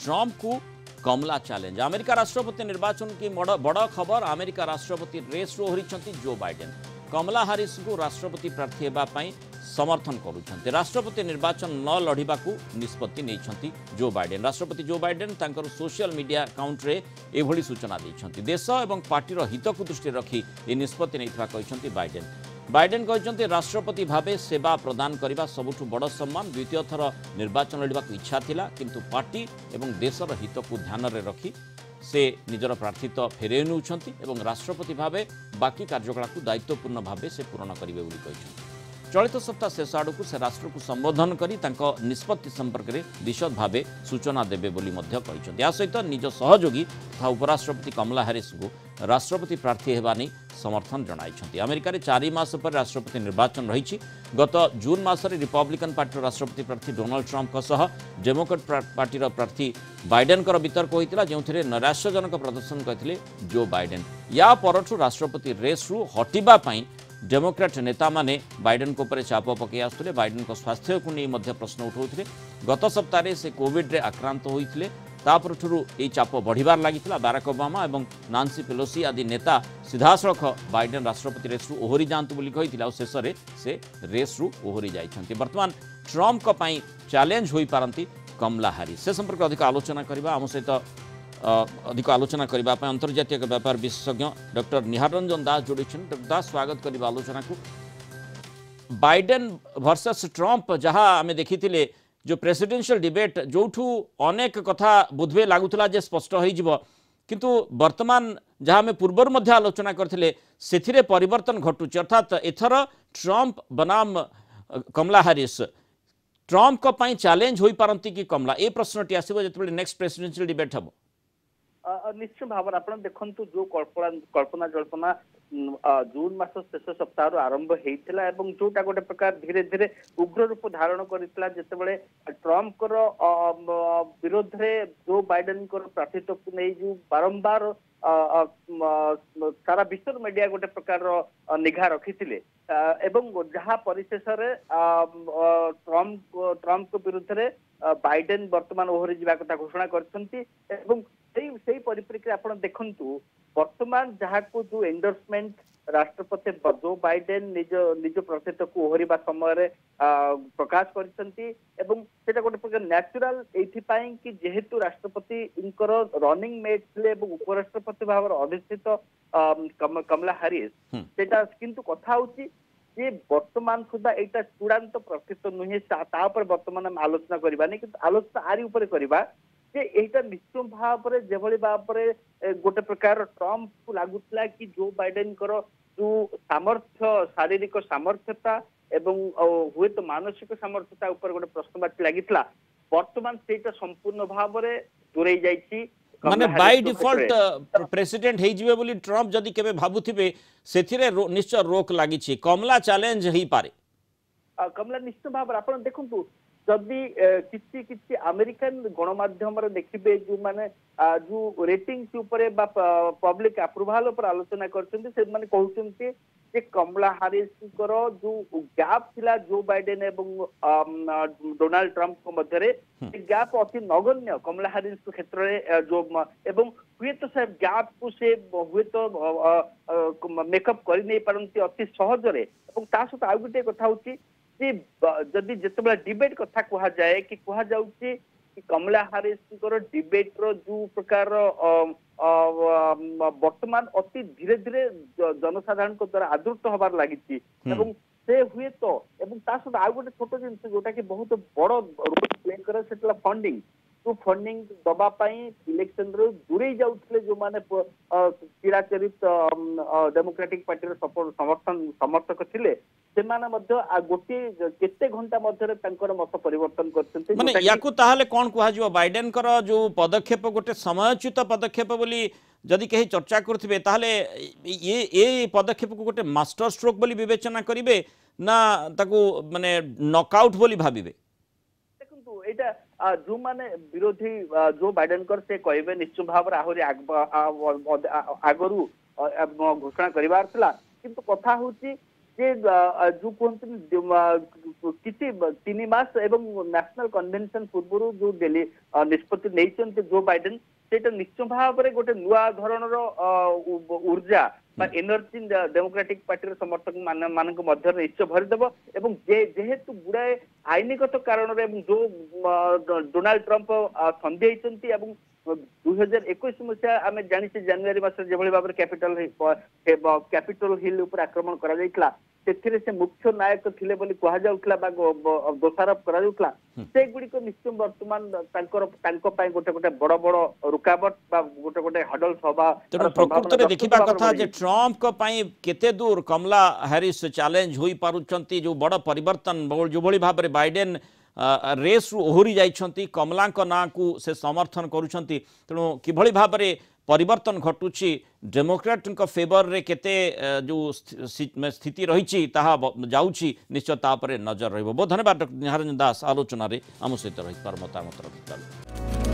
Trump को कमला challenge. America राष्ट्रपति निर्वाचन की बड़ खबर, अमेरिका राष्ट्रपति रेस रू ओहरी जो बाइडेन कमला हारिस को राष्ट्रपति प्रार्थी होगापी समर्थन करुँच। राष्ट्रपति निर्वाचन न लड़वा निष्पत्ति नहीं जो बाइडेन। राष्ट्रपति जो बाइडेन तांकर सोशल मीडिया अकाउंट रे एभली सूचना देते देश और पार्टीर हित को दृष्टि रखी ये निष्पत्ति नहीं बाइडेन। बाइडेन कहते राष्ट्रपति भावे सेवा प्रदान करने सबुठ बड़ सम्मान। द्वितीय थर निर्वाचन लड़वा इच्छा थिला किंतु पार्टी एवं देशर हित को ध्यान में रखी से निजर प्रार्थित्व फेरे नौछंती एवं राष्ट्रपति भावे बाकी कार्यकला को दायित्वपूर्ण भावे से पूर्ण करेंगे बोली कहते। चलित सप्ताह शेष आड़क से राष्ट्र को संबोधन करी निष्पत्ति संपर्क में विशद भावे सूचना देवे बोली कहते। या सहित निज सहयोगी तथा उपराष्ट्रपति कमला हारिस को राष्ट्रपति प्रार्थी होगा नहीं समर्थन जणाई। अमेरिका रे 4 मास पर राष्ट्रपति निर्वाचन रही। गत जून मासरे रिपब्लिकन पार्टी राष्ट्रपति प्रार्थी डोनाल्ड ट्रंप सह डेमोक्रेट पार्टी प्रार्थी बाइडेन वितर्क होता जो नैराश्यजनक प्रदर्शन करते जो बाइडेन। या परठू राष्ट्रपति रेस रू हटिबा डेमोक्रेट नेता माने बाइडेन को ऊपर चाप पकई आसुले। बाइडेन को स्वास्थ्य को नहीं प्रश्न उठाउथिले। गत सप्ताह से कोविड रे आक्रांत होइथिले। तापरठू ये चाप बढ़िबार लागिथिला। बाराक ओबामा एवं नांसी पेलोसी आदि नेता सीधासख बाइडेन राष्ट्रपति रेस रू ओहरी जातु बोली कहिथिला और शेष में से रेस रू ओहरी जाइछन्ति। वर्तमान ट्रंप को पई चैलेंज होई पारंती कमला हारिस। से संपर्क अधिक आलोचना करबा आम सहित अधिक आलोचना करने अंतर्जातीय व्यापार विशेषज्ञ डॉक्टर निहार रंजन दास जोड़ी। डॉक्टर दास स्वागत करबा आलोचना को। बाइडेन वर्सेस ट्रंप जहाँ आम देखी जो प्रेसिडेंशियल डिबेट जोठू अनेक कथा बुधवे लगुला जे स्पष्ट हो किंतु वर्तमान जहाँ आम पूर्वर मध्य आलोचना करथिले सेथिरे परिवर्तन घटुची। अर्थात एथर ट्रंप बनाम कमला हारिस ट्रंप को पई चैलेंज होई पारंती कि कमला ए प्रश्नटी आसीबो जेतेबेले नेक्स्ट प्रेसिडेंशियल डिबेट हबो। निश्चय भाव आप देखु जो कल्पना जल्पना जून मास शेष सप्ताह आरंभ होता जोटा गोटे प्रकार धीरे धीरे उग्र रूप धारण करता जितेबाला ट्रंप विरोध में जो बाइडेन प्रार्थित्व को नहीं जो बारंबार सारा विश्व मीडिया गोटे प्रकार निघा रखी जहाँ परिशेष ट्रंप विरुद्ध में बाइडेन वर्तमान ओहरी जा कथा घोषणा कर परिप्रेक्षी आप देखु वर्तमान जहाँ को जो एंडोर्समेंट राष्ट्रपति जो बाइडेन निज निज प्रार्थित्व को ओहरिबा समय प्रकाश कर गोटे प्रकार न्याचुराल एथिपाई कि जेहेतु राष्ट्रपति इनकर रनिंग मेट थे उपराष्ट्रपति भाव अधिष्ठित कमला हारिस सेटा किंतु कथा होची जे वर्तमान सुधा एटा चूड़ांत प्रार्थित्व नुहे वर्तमान आलोचना करबा नहीं किंतु आलोचना आरी ऊपर करबा जे एटा निश्चित भाव में जेभली भाव में गोटे प्रकार ट्रंप को लगुला कि जो बाइडेन जो सामर्थ्य शारीरिक सामर्थ्यता एवं हुए तो मानसिक सामर्थ्यता ऊपर गोटे प्रश्नवाची लगितला वर्तमान सेटा संपूर्ण भाव में दूरेई जाइछि। माने बाय डिफॉल्ट प्रेसिडेंट हे जिवे बोली ट्रंप जदी केबे भाबुथिबे सेथिरे निश्चय रोक लागिछि कमला चैलेंज ही पारे। कमला निश्चित भाव आपण देखंतु जदि किछि किछि अमेरिकन गणमाध्यम देखिबे जो माने जो रेटिंग के ऊपर पब्लिक अप्रूवल पर आलोचना करछन्ती से माने कहउछन्ती जे कमला हारिस जो गैप थिला जो बाइडेन एवं डोनाल्ड ट्रंप को मध्य रे गैप अति नगण्य कमला हारिस के क्षेत्र रे जो एवं हुए तो से गैप को से हुए तो मेकअप कर नहीं पारंती अति सहज रे एवं ता सहित आ गुटे कथा होची जदि जिते डिबेट कथा कह जाए कि कह जाउची कि कमला हारिस डिबेट रो जो प्रकार वर्तमान अति धीरे धीरे जनसाधारण को द्वारा आदृत हबार लगी से हुए तो एवं ता सहित आ गोटे छोट जिन जोटा कि बहुत बड़ रोल प्ले करे सेटला फंडिंग जो फंडिंग दबा इलेक्शन रो दूरे जाउथले जो माने चिराचरित डेमोक्रेटिक पार्टी समर्थक थिले सेमाने मध्य गोटे केते घंटा मध्य मत परिवर्तन करछन्ते। माने याकू ताहाले कोन कुहा जिवो बाइडेन कर जो पदक्षेप गोटे समयोचित पदक्षेप बोली जदि कहीं चर्चा करथिबे ताहाले ये पदक्षेप को गोटे मास्टर स्ट्रोक बोली विवेचना करिवे ना ताकू माने नॉकआउट बोली भाबिबे। देखंतु एटा जो माने विरोधी जो बाइडेन कर से कहबे निश्चित भाव आहुरी आगरू घोषणा करिवार थिला किंतु कथा होची जे जो कहते किसी 3 मास एवं नेशनल कन्वेंशन पूर्व जो डेली निष्पत्ति नहीं जो बाइडेन सेटा निश्चय भाव में गोटे नुआ धरणर ऊर्जा एनर्जी डेमोक्रेटिक पार्टी समर्थक मान निश्चय भरीदेव एवं जेहेतु गुड़ाए आईनगत कारण जो डोनाल्ड ट्रंप सन्धि होती 2021 मसीहा आम जानी जानुरी मास जो भाव में कैपिटल हिल उपर आक्रमण करा से मुख्य नायक थिले बोली कहा जाउतला दोषारोप करा जाउतला से गुडी को निश्चय वर्तमान गोटे गोटे बड़ बड़ रुकावट गोटे गोटे हडल्स हवा प्रकृत में देखा कथा जे ट्रंप को पई केते दूर कमला हैरिस चैलेंज होई पारुचंती जो बड़ परिवर्तन जो भली भाव में बाइडेन रेस रु ओहरी जाइछंती कमला ना को से समर्थन करूछंती तेणु किभली भाव में परिवर्तन घटुची डेमोक्रेट फेवर रे केते जो स्थिति रही जाऊँगी निश्चय तापर नजर रही। बहुत धन्यवाद डॉक्टर निहारंजन दास आलोचन आम सहित रही मतामत रखिबार।